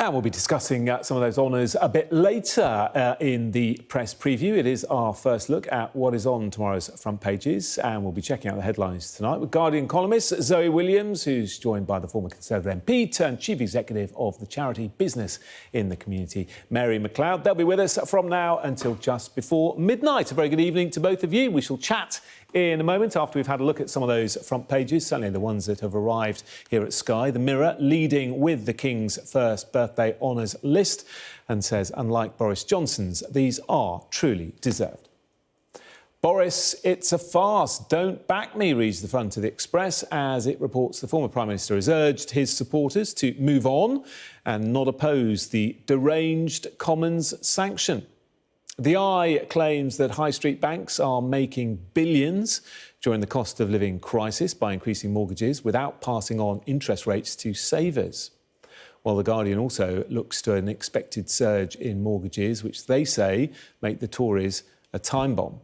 And we'll be discussing some of those honours a bit later in the press preview. It is our first look at what is on tomorrow's front pages, and we'll be checking out the headlines tonight with Guardian columnist Zoe Williams, who's joined by the former Conservative MP turned Chief Executive of the charity Business in the Community, Mary Macleod. They'll be with us from now until just before midnight. A very good evening to both of you. We shall chat in a moment after we've had a look at some of those front pages, certainly the ones that have arrived here at Sky. The Mirror leading with the King's first birthday honours list and says, unlike Boris Johnson's, these are truly deserved. Boris, it's a farce. Don't back me, reads the front of the Express, as it reports the former Prime Minister has urged his supporters to move on and not oppose the deranged Commons sanction. The Eye claims that high street banks are making billions during the cost of living crisis by increasing mortgages without passing on interest rates to savers. While the Guardian also looks to an expected surge in mortgages, which they say make the Tories a time bomb.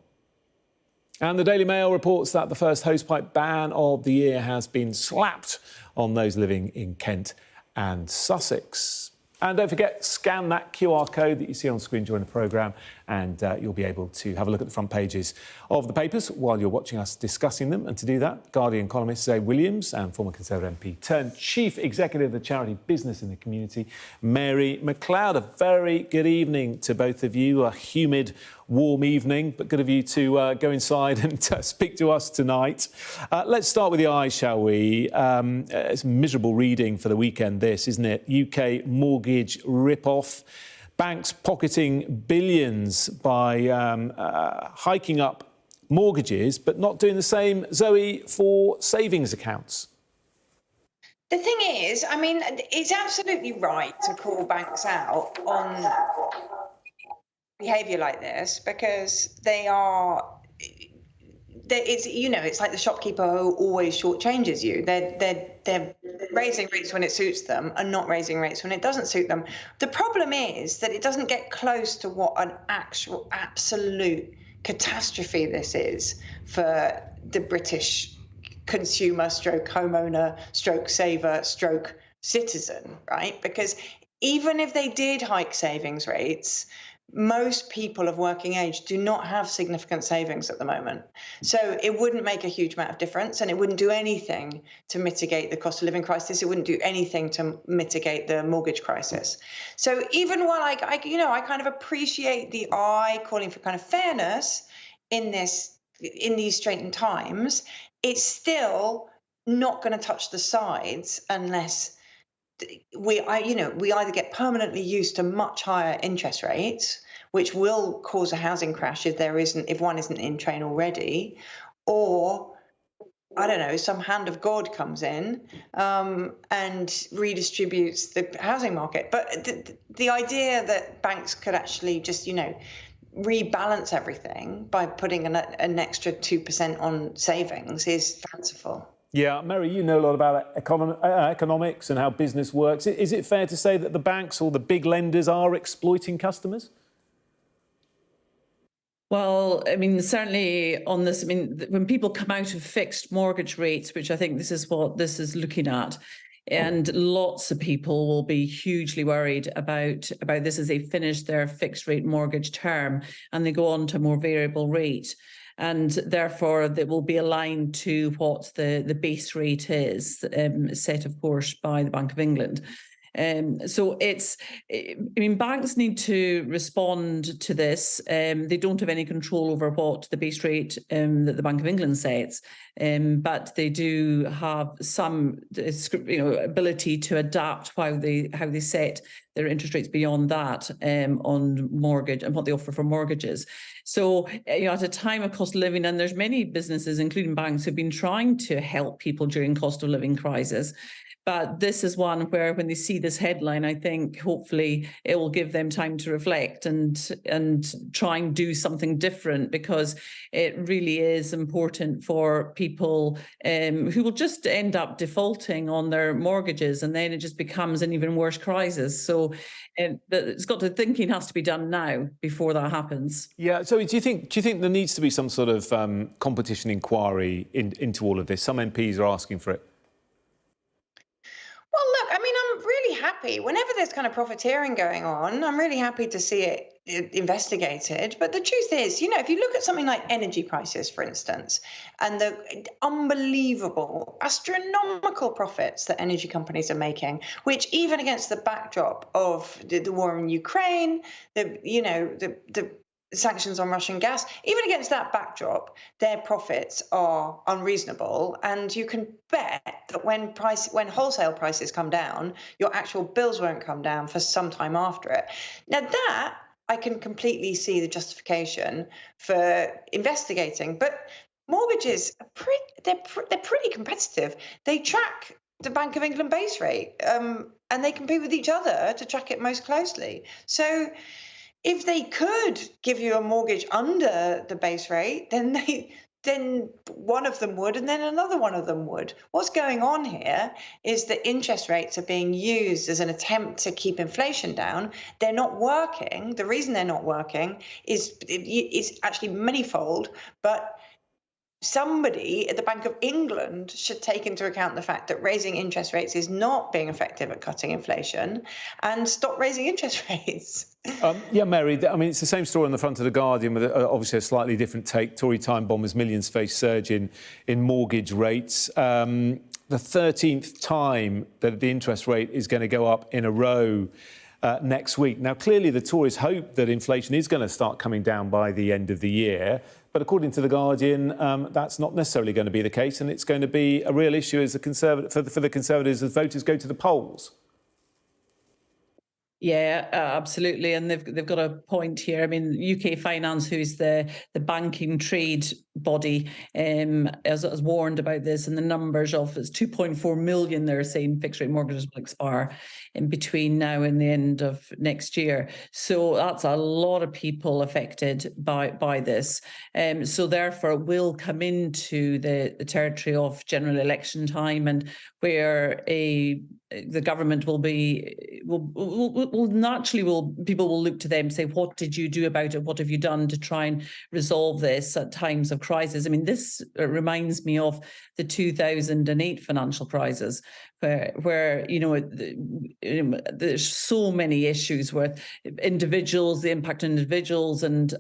And the Daily Mail reports that the first hosepipe ban of the year has been slapped on those living in Kent and Sussex. And don't forget, scan that QR code that you see on screen during the programme and you'll be able to have a look at the front pages of the papers while you're watching us discussing them. And to do that, Guardian columnist Zoe Williams and former Conservative MP turned Chief Executive of the charity Business in the Community, Mary Macleod. A very good evening to both of you. A humid, warm evening, but good of you to go inside and speak to us tonight. Let's start with the Eye, shall we? It's miserable reading for the weekend, this, isn't it? UK mortgage rip-off. Banks pocketing billions by hiking up mortgages, but not doing the same, Zoe, for savings accounts. The thing is, I mean, it's absolutely right to call banks out on behaviour like this, because it's like the shopkeeper who always shortchanges you. They're raising rates when it suits them and not raising rates when it doesn't suit them. The problem is that it doesn't get close to what an actual absolute catastrophe this is for the British consumer stroke homeowner stroke saver stroke citizen, right? Because even if they did hike savings rates, most people of working age do not have significant savings at the moment. So it wouldn't make a huge amount of difference, and it wouldn't do anything to mitigate the cost of living crisis. It wouldn't do anything to mitigate the mortgage crisis. So even while I kind of appreciate the Eye calling for kind of fairness in these straitened times, it's still not going to touch the sides unless we either get permanently used to much higher interest rates, which will cause a housing crash if one isn't in train already, or I don't know, some hand of God comes in and redistributes the housing market. But the idea that banks could actually just rebalance everything by putting an extra 2% on savings is fanciful. Yeah, Mary, you know a lot about economics and how business works. Is it fair to say that the banks or the big lenders are exploiting customers? Well, I mean, certainly on this, I mean, when people come out of fixed mortgage rates, which I think this is what this is looking at, and lots of people will be hugely worried about this as they finish their fixed rate mortgage term and they go on to a more variable rate. And therefore, they will be aligned to what the base rate is, set, of course, by the Bank of England. So banks need to respond to this. They don't have any control over what the base rate that the Bank of England sets, but they do have some ability to adapt how they set their interest rates beyond that on mortgage and what they offer for mortgages. So at a time of cost of living, and there's many businesses, including banks, who've been trying to help people during cost of living crisis. But this is one where, when they see this headline, I think hopefully it will give them time to reflect and try and do something different, because it really is important for people who will just end up defaulting on their mortgages, and then it just becomes an even worse crisis. So thinking has to be done now before that happens. Yeah. So do you think there needs to be some sort of competition inquiry into all of this? Some MPs are asking for it. Well, look, I mean, I'm really happy happy whenever there's kind of profiteering going on. I'm really happy to see it investigated. But the truth is, if you look at something like energy prices, for instance, and the unbelievable, astronomical profits that energy companies are making, which even against the backdrop of the war in Ukraine, the sanctions on Russian gas, even against that backdrop, their profits are unreasonable. And you can bet that when wholesale prices come down, your actual bills won't come down for some time after it. Now that I can completely see the justification for investigating, but mortgages they're pretty competitive. They track the Bank of England base rate, and they compete with each other to track it most closely. So if they could give you a mortgage under the base rate, then one of them would, and then another one of them would. What's going on here is that interest rates are being used as an attempt to keep inflation down. They're not working. The reason they're not working is actually manifold, but somebody at the Bank of England should take into account the fact that raising interest rates is not being effective at cutting inflation and stop raising interest rates. Yeah, Mary, I mean, it's the same story on the front of The Guardian with obviously a slightly different take. Tory time bombers, millions face surge in mortgage rates. The 13th time that the interest rate is going to go up in a row next week. Now, clearly the Tories hope that inflation is going to start coming down by the end of the year. But according to The Guardian, that's not necessarily going to be the case, and it's going to be a real issue as for the Conservatives as voters go to the polls. Yeah, absolutely, and they've got a point here. I mean, UK Finance, who's the banking trade body, has warned about this, and the numbers of it's 2.4 million. They're saying fixed rate mortgages will expire in between now and the end of next year. So that's a lot of people affected by this. So therefore, it will come into the territory of general election time, and where the government will people will look to them and say, what did you do about it? What have you done to try and resolve this at times of crisis? I mean, this reminds me of the 2008 financial crisis, where there's so many issues with individuals, the impact on individuals and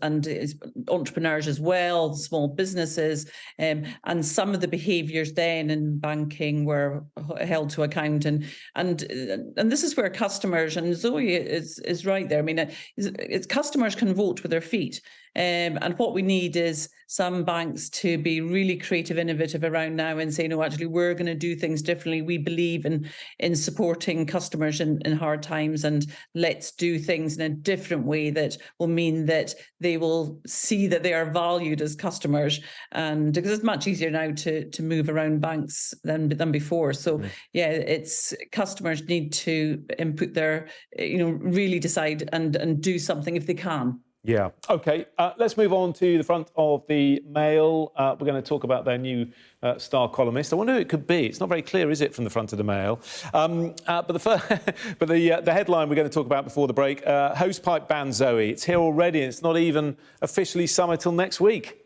entrepreneurs as well, small businesses, and some of the behaviours then in banking were held to account, and this is where customers, and Zoe is right there. I mean, it's customers can vote with their feet. And what we need is some banks to be really creative, innovative around now and say, no, actually, we're going to do things differently. We believe in supporting customers in hard times, and let's do things in a different way that will mean that they will see that they are valued as customers. And because it's much easier now to move around banks than before. So, yeah, it's customers need to input their, really decide and do something if they can. Yeah. OK, let's move on to the front of the Mail. We're going to talk about their new star columnist. I wonder who it could be. It's not very clear, is it, from the front of the Mail? But the headline we're going to talk about before the break, hosepipe ban, Zoe. It's here already, and it's not even officially summer till next week.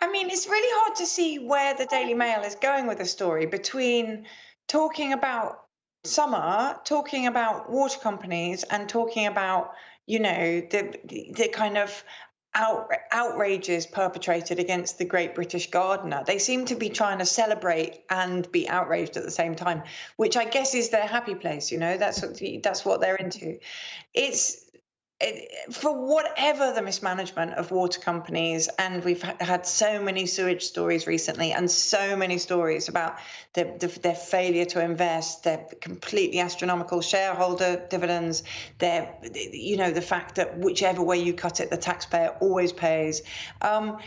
I mean, it's really hard to see where the Daily Mail is going with the story, between talking about summer, talking about water companies, and talking about the kind of outrages perpetrated against the Great British Gardener. They seem to be trying to celebrate and be outraged at the same time, which I guess is their happy place. That's what they're into. For whatever the mismanagement of water companies, and we've had so many sewage stories recently, and so many stories about their failure to invest, their completely astronomical shareholder dividends, the fact that whichever way you cut it, the taxpayer always pays. All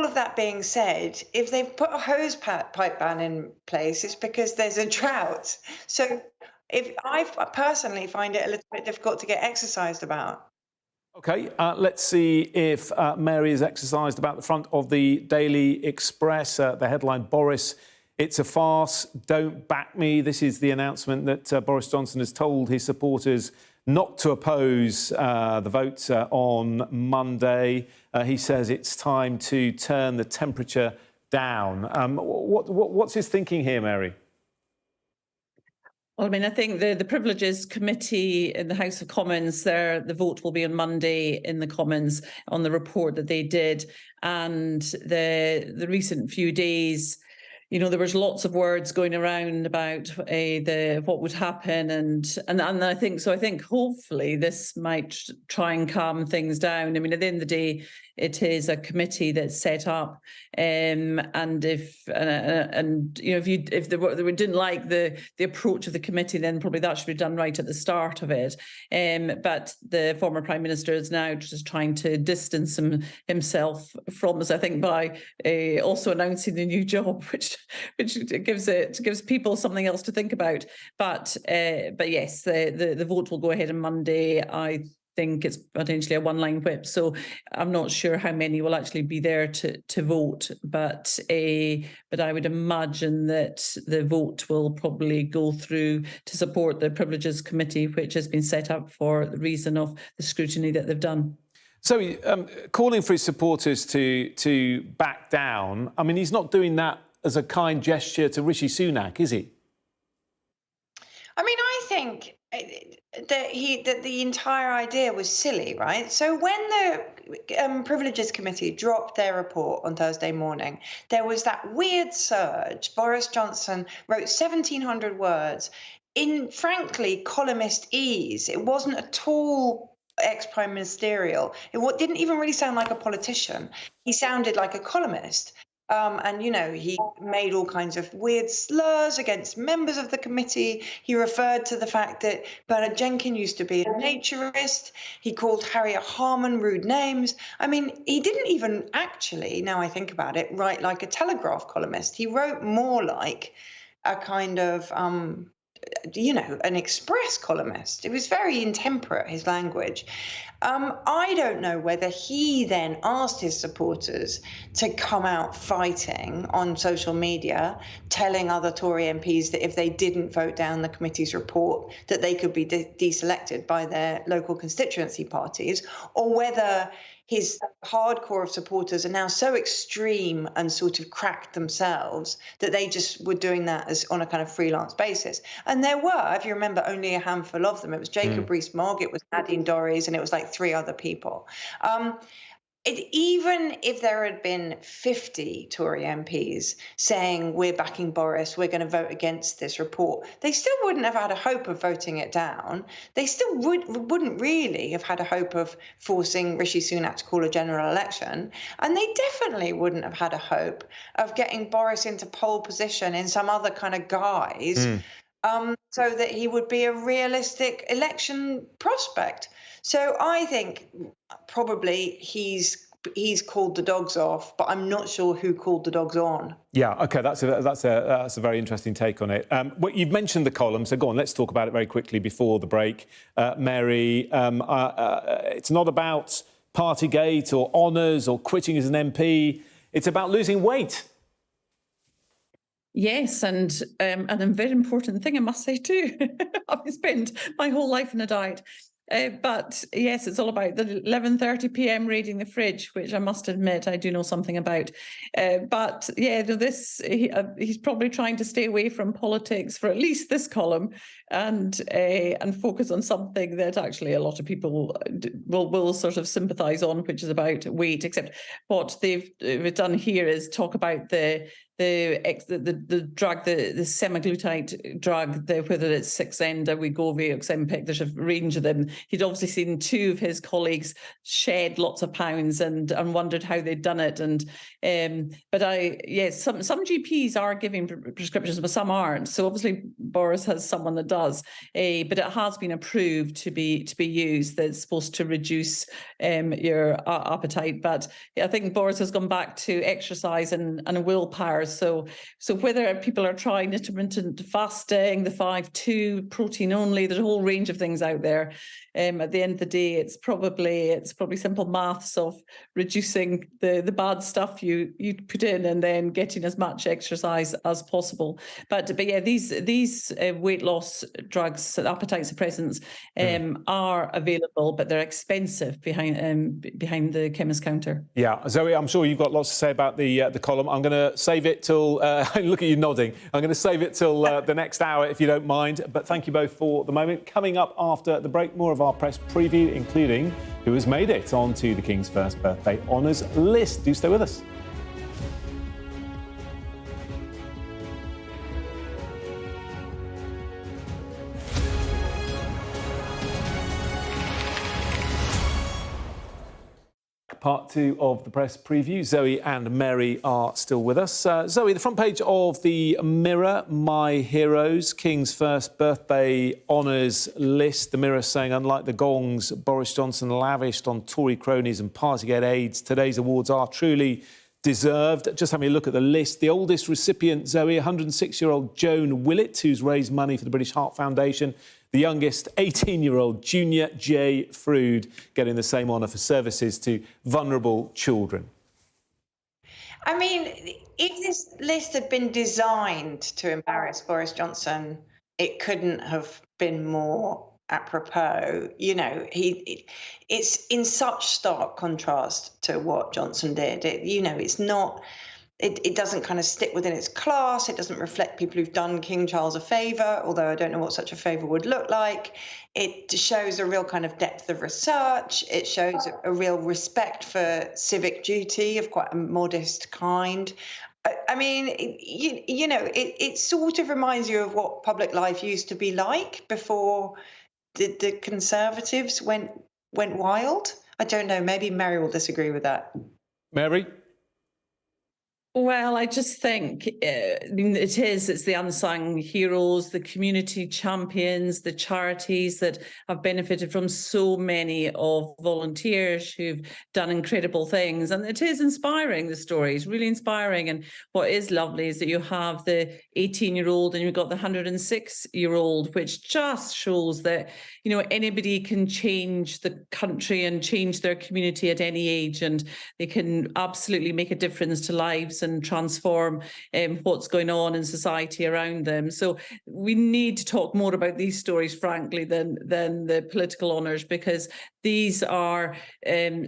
of that being said, if they've put a hose pipe ban in place, it's because there's a drought. So I personally find it a little bit difficult to get exercised about. OK, let's see if Mary is exercised about the front of the Daily Express. The headline, Boris, it's a farce, don't back me. This is the announcement that Boris Johnson has told his supporters not to oppose the vote on Monday. He says it's time to turn the temperature down. What's his thinking here, Mary? Well, I mean, I think the Privileges Committee in the House of Commons, the vote will be on Monday in the Commons on the report that they did. And the recent few days, you know, there was lots of words going around about what would happen, and I think so. I think hopefully this might try and calm things down. I mean, at the end of the day, it is a committee that's set up, and if you know, if they didn't like the approach of the committee, then probably that should be done right at the start of it. But the former Prime Minister is now just trying to distance himself from us, I think, by also announcing the new job, which gives people something else to think about. But yes, the vote will go ahead on Monday. I think it's potentially a one-line whip, so I'm not sure how many will actually be there to vote, but I would imagine that the vote will probably go through to support the Privileges Committee, which has been set up for the reason of the scrutiny that they've done. So calling for his supporters to back down, I mean, he's not doing that as a kind gesture to Rishi Sunak, is he? I mean, I think that the entire idea was silly, right? So when the Privileges Committee dropped their report on Thursday morning, there was that weird surge. Boris Johnson wrote 1,700 words in, frankly, columnist ease. It wasn't at all ex-prime ministerial. It didn't even really sound like a politician. He sounded like a columnist. And, you know, he made all kinds of weird slurs against members of the committee. He referred to the fact that Bernard Jenkins used to be a naturist. He called Harriet Harman rude names. I mean, he didn't even actually, now I think about it, write like a Telegraph columnist. He wrote more like a kind of, you know, an Express columnist. It was very intemperate, his language. I don't know whether he then asked his supporters to come out fighting on social media, telling other Tory MPs that if they didn't vote down the committee's report, that they could be deselected by their local constituency parties, or whether his hardcore of supporters are now so extreme and sort of cracked themselves that they just were doing that as on a kind of freelance basis. And there were, if you remember, only a handful of them. It was Jacob Rees-Mogg, it was Nadine Dorries, and it was like 3 other people. Even if there had been 50 Tory MPs saying we're backing Boris, we're going to vote against this report, they still wouldn't have had a hope of voting it down. They still wouldn't really have had a hope of forcing Rishi Sunak to call a general election. And they definitely wouldn't have had a hope of getting Boris into pole position in some other kind of guise so that he would be a realistic election prospect. So I think probably he's called the dogs off, but I'm not sure who called the dogs on. Yeah, OK, that's a very interesting take on it. Well, you've mentioned the column, so go on, let's talk about it very quickly before the break. Mary, it's not about Partygate or honours or quitting as an MP. It's about losing weight. Yes, and a very important thing, I must say too. I've spent my whole life on a diet. But yes, it's all about the 11:30 p.m. raiding the fridge, which I must admit I do know something about. But yeah, he's probably trying to stay away from politics for at least this column, and focus on something that actually a lot of people will sort of sympathise on, which is about weight. Except what they've done here is talk about the drug, the semaglutide drug, whether it's Saxenda, Wegovy, Ozempic, there's a range of them. He'd obviously seen 2 of his colleagues shed lots of pounds and wondered how they'd done it. But some GPs are giving prescriptions, but some aren't. So obviously Boris has someone that does. But it has been approved to be used. That's supposed to reduce your appetite. But I think Boris has gone back to exercise and willpower. So whether people are trying intermittent fasting, the 5-2 protein only, there's a whole range of things out there. At the end of the day, it's probably simple maths of reducing the bad stuff you put in and then getting as much exercise as possible. But yeah, these weight loss drugs, appetite suppressants, are available, but they're expensive behind the chemist counter. Yeah, Zoe, I'm sure you've got lots to say about the column. I'm going to save it it till, look at you nodding, I'm going to save it till the next hour if you don't mind. But thank you both for the moment. Coming up after the break, more of our press preview, including who has made it onto the King's first birthday honours list. Do stay with us. Part two of the press preview. Zoe and Mary are still with us. Zoe, the front page of the Mirror, My Heroes, King's first birthday honours list. The Mirror saying, unlike the gongs Boris Johnson lavished on Tory cronies and Partygate aides, today's awards are truly deserved. Just having a look at the list. The oldest recipient, Zoe, 106-year-old Joan Willett, who's raised money for the British Heart Foundation. The youngest, 18-year-old Junior J. Frood, getting the same honour for services to vulnerable children. I mean, if this list had been designed to embarrass Boris Johnson, it couldn't have been more apropos. You know, it's in such stark contrast to what Johnson did. It's not... It doesn't kind of stick within its class. It doesn't reflect people who've done King Charles a favour, although I don't know what such a favour would look like. It shows a real kind of depth of research. It shows a real respect for civic duty of quite a modest kind. I mean, it sort of reminds you of what public life used to be like before the Conservatives went wild. I don't know. Maybe Mary will disagree with that. Mary? Well, I just think it's the unsung heroes, the community champions, the charities that have benefited from so many of volunteers who've done incredible things. And it is inspiring, the story is really inspiring. And what is lovely is that you have the 18-year-old and you've got the 106-year-old, which just shows that, anybody can change the country and change their community at any age, and they can absolutely make a difference to lives and transform what's going on in society around them. So we need to talk more about these stories, frankly, than the political honours, because these are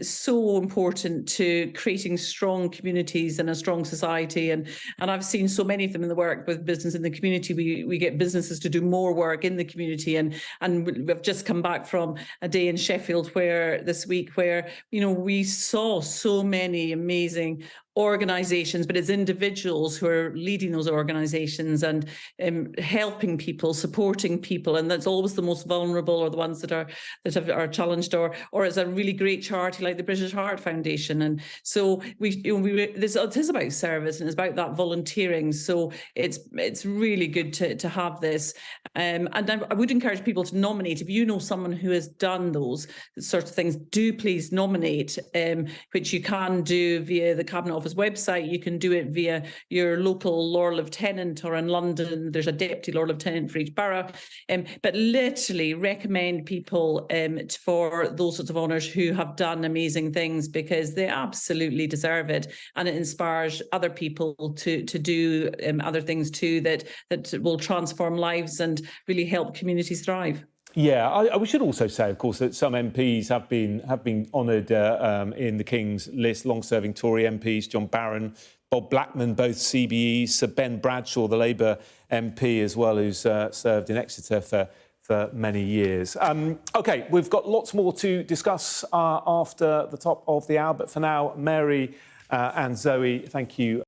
so important to creating strong communities and a strong society. And I've seen so many of them in the work with business in the community. We get businesses to do more work in the community. And we've just come back from a day in Sheffield this week where we saw so many amazing organisations, but it's individuals who are leading those organisations and helping people, supporting people, and that's always the most vulnerable or the ones that are challenged, or it's a really great charity like the British Heart Foundation. And so it is about service and it's about that volunteering. So it's really good to have this, and I would encourage people to nominate. If you know someone who has done those sorts of things, do please nominate, which you can do via the Cabinet Office website. You can do it via your local Lord Lieutenant, or in London there's a Deputy Lord Lieutenant for each borough. But literally recommend people for those sorts of honours who have done amazing things, because they absolutely deserve it, and it inspires other people to do other things too that will transform lives and really help communities thrive. Yeah, we should also say, of course, that some MPs have been honoured in the King's list. Long-serving Tory MPs, John Barron, Bob Blackman, both CBEs, Sir Ben Bradshaw, the Labour MP as well, who's served in Exeter for many years. OK, we've got lots more to discuss after the top of the hour, but for now, Mary and Zoe, thank you